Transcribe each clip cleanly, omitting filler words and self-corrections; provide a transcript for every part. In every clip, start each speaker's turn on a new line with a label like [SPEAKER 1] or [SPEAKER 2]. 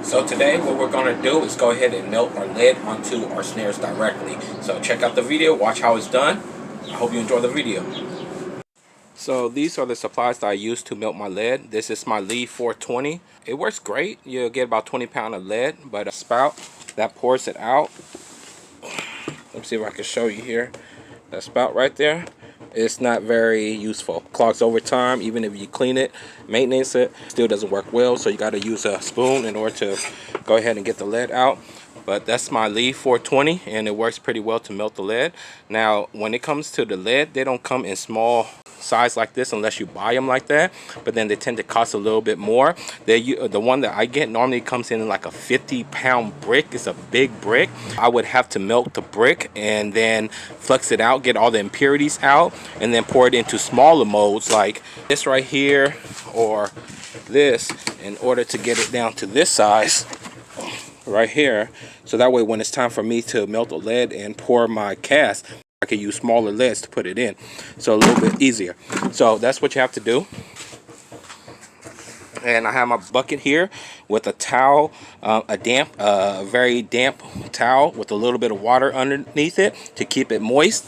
[SPEAKER 1] So today what we're going to do is go ahead and melt our lead onto our snares directly. So check out the video, watch how it's done. I hope you enjoy the video. So these are the supplies that I use to melt my lead. This is my lead 420. It works great. You'll get about 20 pounds of lead, but a spout that pours it out. Let me see if I can show you here. That spout right there, it's not very useful. Clogs over time. Even if you clean it, maintenance it, still doesn't work well. So you got to use a spoon in order to go ahead and get the lead out. But that's my lead 420, and it works pretty well to melt the lead. Now, when it comes to the lead, they don't come in small size like this unless you buy them like that, but then they tend to cost a little bit more. The one that I get normally comes in like a 50-pound brick. It's a big brick. I would have to melt the brick and then flux it out, get all the impurities out, and then pour it into smaller molds like this right here or this in order to get it down to this size right here. So that way when it's time for me to melt the lead and pour my cast, I can use smaller leads to put it in, so a little bit easier. So that's what you have to do. And I have my bucket here with a towel, a very damp towel with a little bit of water underneath it to keep it moist.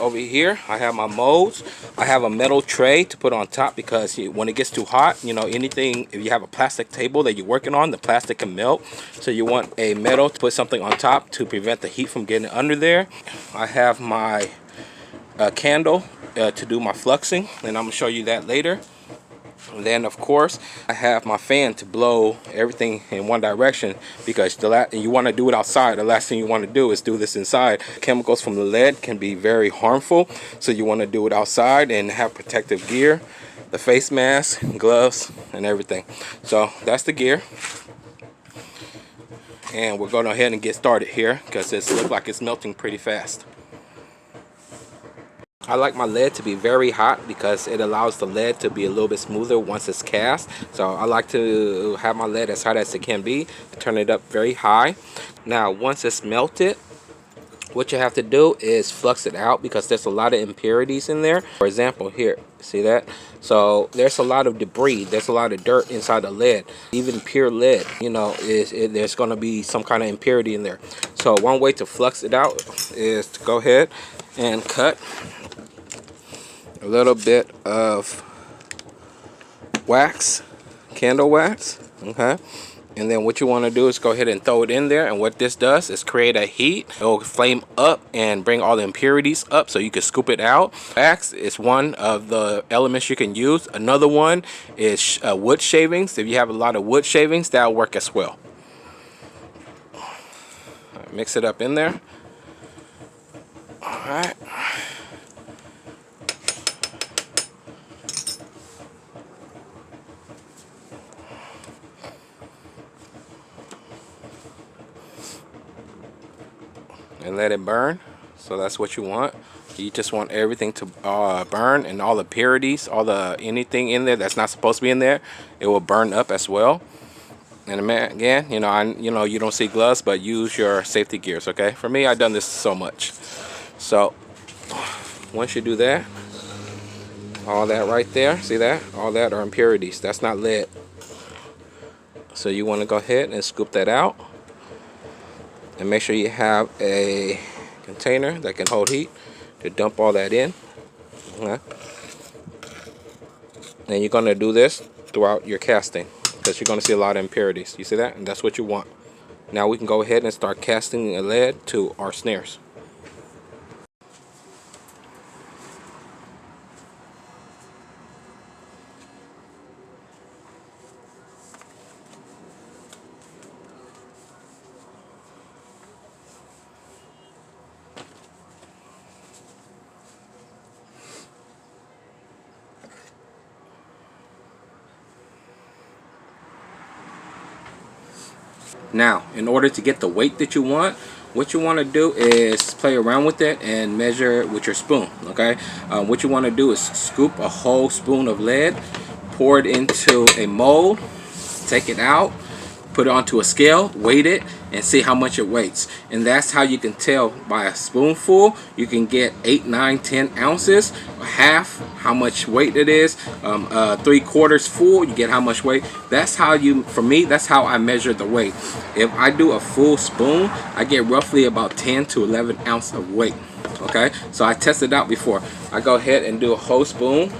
[SPEAKER 1] Over here I have my molds. I have a metal tray to put on top because when it gets too hot, you know, anything, if you have a plastic table that you're working on, the plastic can melt. So you want a metal to put something on top to prevent the heat from getting under there. I have my candle to do my fluxing, and I'm gonna show you that later. And then of course I have my fan to blow everything in one direction, because you want to do it outside. The last thing you want to do is do this inside. Chemicals from the lead can be very harmful, so you want to do it outside and have protective gear, the face mask, gloves, and everything. So that's the gear, and we're going to go ahead and get started here because it looks like it's melting pretty fast. I like my lead to be very hot because it allows the lead to be a little bit smoother once it's cast. So I like to have my lead as hot as it can be, turn it up very high. Now once it's melted, what you have to do is flux it out because there's a lot of impurities in there. For example, here, see that? So there's a lot of debris, there's a lot of dirt inside the lead. Even pure lead, you know, there's going to be some kind of impurity in there. So one way to flux it out is to go ahead and cut a little bit of wax, candle wax, okay? And then what you want to do is go ahead and throw it in there, and what this does is create a heat. It will flame up and bring all the impurities up so you can scoop it out. Wax is one of the elements you can use. Another one is wood shavings. If you have a lot of wood shavings, that'll work as well. Mix it up in there. All right. And let it burn. So that's what you want. You just want everything to burn, and all the impurities, anything in there that's not supposed to be in there, it will burn up as well. And again, you know, you don't see gloves, but use your safety gears, okay? For me, I've done this so much. So once you do that, all that right there, see that? All that are impurities. That's not lead. So you want to go ahead and scoop that out. And make sure you have a container that can hold heat to dump all that in. Okay. And you're going to do this throughout your casting because you're going to see a lot of impurities. You see that? And that's what you want. Now we can go ahead and start casting a lead to our snares. Now, in order to get the weight that you want, what you want to do is play around with it and measure it with your spoon, okay? What you want to do is scoop a whole spoon of lead, pour it into a mold, take it out, put it onto a scale, weight it, and see how much it weighs. And that's how you can tell by a spoonful. You can get 8, 9, 10 ounces, half how much weight it is, 3/4 full, you get how much weight. That's how you, for me, that's how I measure the weight. If I do a full spoon, I get roughly about 10 to 11 ounces of weight. Okay, so I tested out before. I go ahead and do a whole spoon.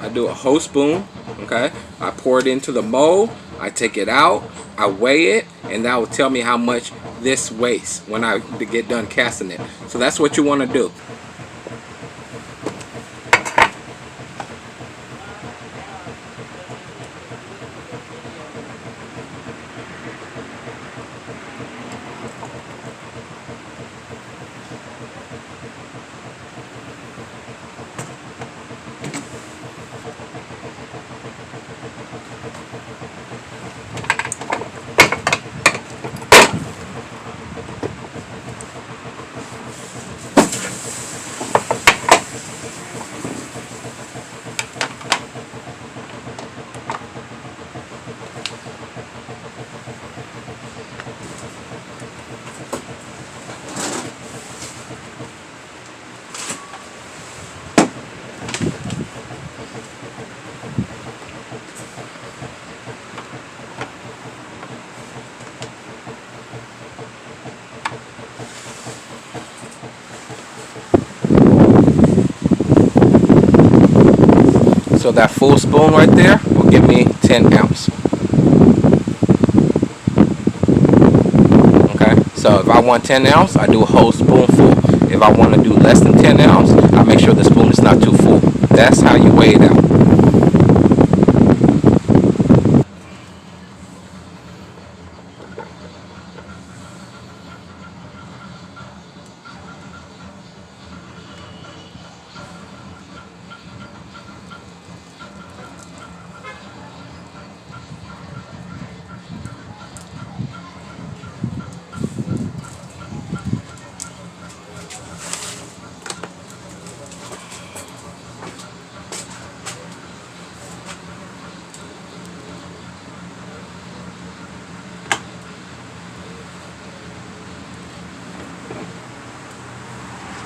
[SPEAKER 1] I do a whole spoon. Okay, I pour it into the mold, I take it out, I weigh it, and that will tell me how much this weighs when I get done casting it. So that's what you want to do. So that full spoon right there will give me 10 ounce. Okay, so if I want 10 ounce, I do a whole spoonful. If I want to do less than 10 ounce, I make sure the spoon is not too full. That's how you weigh it out.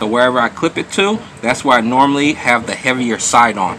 [SPEAKER 1] So wherever I clip it to, that's where I normally have the heavier side on.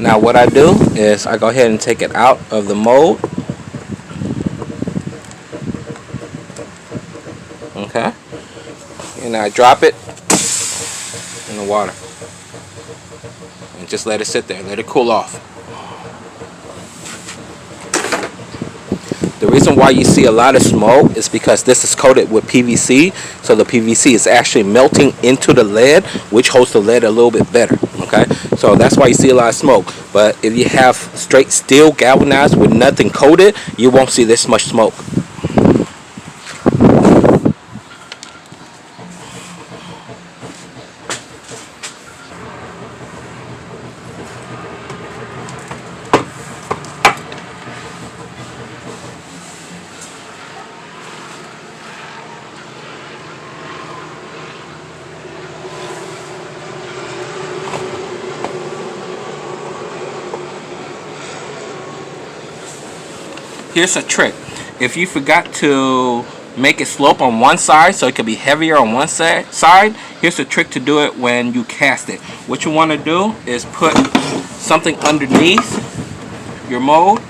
[SPEAKER 1] Now what I do is I go ahead and take it out of the mold. Okay. And I drop it in the water. And just let it sit there. Let it cool off. The reason why you see a lot of smoke is because this is coated with PVC. So the PVC is actually melting into the lead, which holds the lead a little bit better. Okay, so that's why you see a lot of smoke. But if you have straight steel galvanized with nothing coated, you won't see this much smoke. Here's a trick. If you forgot to make it slope on one side so it can be heavier on one side, here's a trick to do it when you cast it. What you want to do is put something underneath your mold,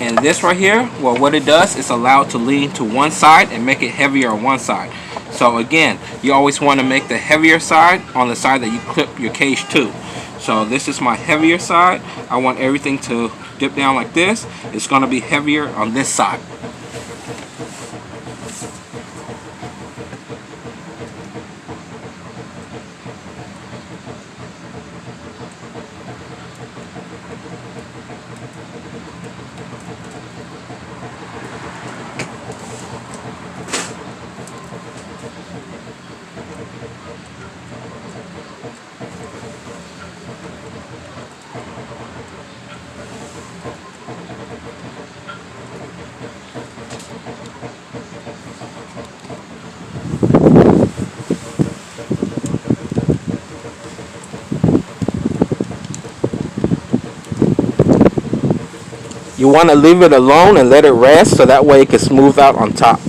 [SPEAKER 1] and this right here, well, what it does is allow it to lean to one side and make it heavier on one side. So again, you always want to make the heavier side on the side that you clip your cage to. So this is my heavier side. I want everything to dip down like this. It's going to be heavier on this side. You want to leave it alone and let it rest so that way it can smooth out on top.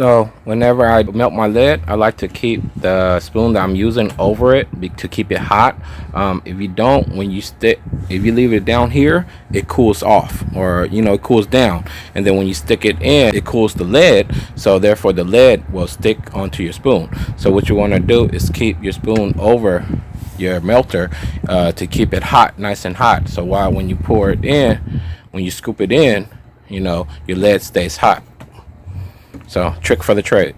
[SPEAKER 1] So whenever I melt my lead, I like to keep the spoon that I'm using over it to keep it hot. If you don't, if you leave it down here, it cools off, or it cools down, and then when you stick it in, it cools the lead, so therefore the lead will stick onto your spoon. So what you want to do is keep your spoon over your melter to keep it hot, nice and hot, so when you pour it in, when you scoop it in, your lead stays hot. So, trick for the trade.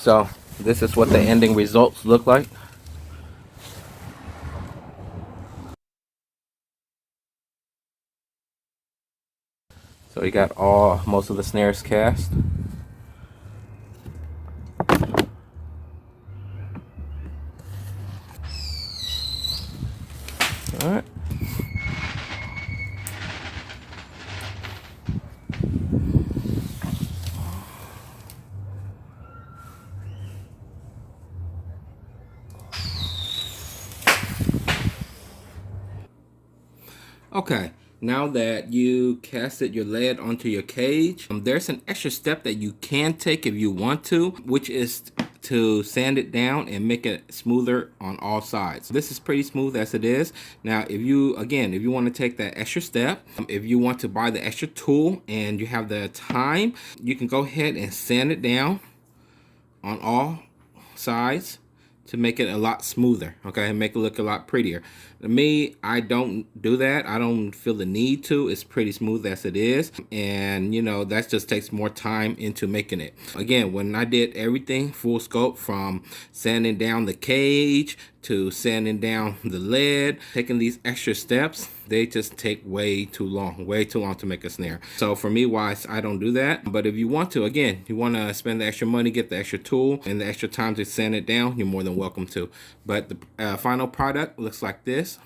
[SPEAKER 1] So this is what the ending results look like. So we got most of the snares cast. All right. Okay, now that you casted your lead onto your cage, there's an extra step that you can take if you want to, which is to sand it down and make it smoother on all sides. This is pretty smooth as it is. Now, if you want to take that extra step, if you want to buy the extra tool and you have the time, you can go ahead and sand it down on all sides to make it a lot smoother, okay, and make it look a lot prettier. To me, I don't do that. I don't feel the need to. It's pretty smooth as it is, and you know, that just takes more time into making it. Again, when I did everything full scope, from sanding down the cage to sanding down the lead, taking these extra steps, they just take way too long to make a snare. So for me, wise, I don't do that. But if you want to, again, you want to spend the extra money, get the extra tool and the extra time to sand it down, you're more than welcome to. But the final product looks like this.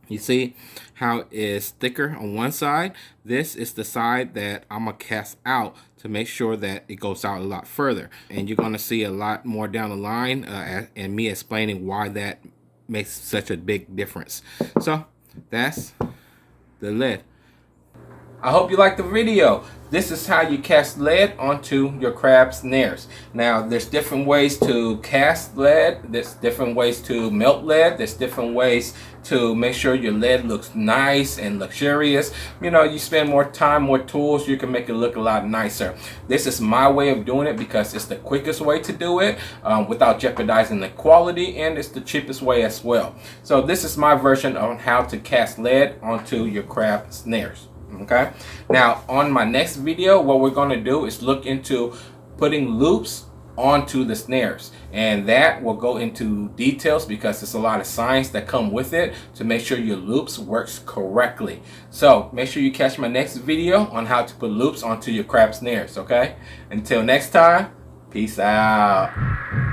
[SPEAKER 1] You see how it's thicker on one side. This is the side that I'm gonna cast out to make sure that it goes out a lot further. And you're gonna see a lot more down the line and me explaining why that makes such a big difference. So that's the lid. I hope you liked the video. This is how you cast lead onto your crab snares. Now, there's different ways to cast lead. There's different ways to melt lead. There's different ways to make sure your lead looks nice and luxurious. You know, you spend more time, more tools, you can make it look a lot nicer. This is my way of doing it because it's the quickest way to do it without jeopardizing the quality, and it's the cheapest way as well. So this is my version on how to cast lead onto your crab snares. Okay, now on my next video, what we're going to do is look into putting loops onto the snares, and that will go into details because there's a lot of science that come with it to make sure your loops works correctly. So make sure you catch my next video on how to put loops onto your crab snares. Okay, until next time, peace out.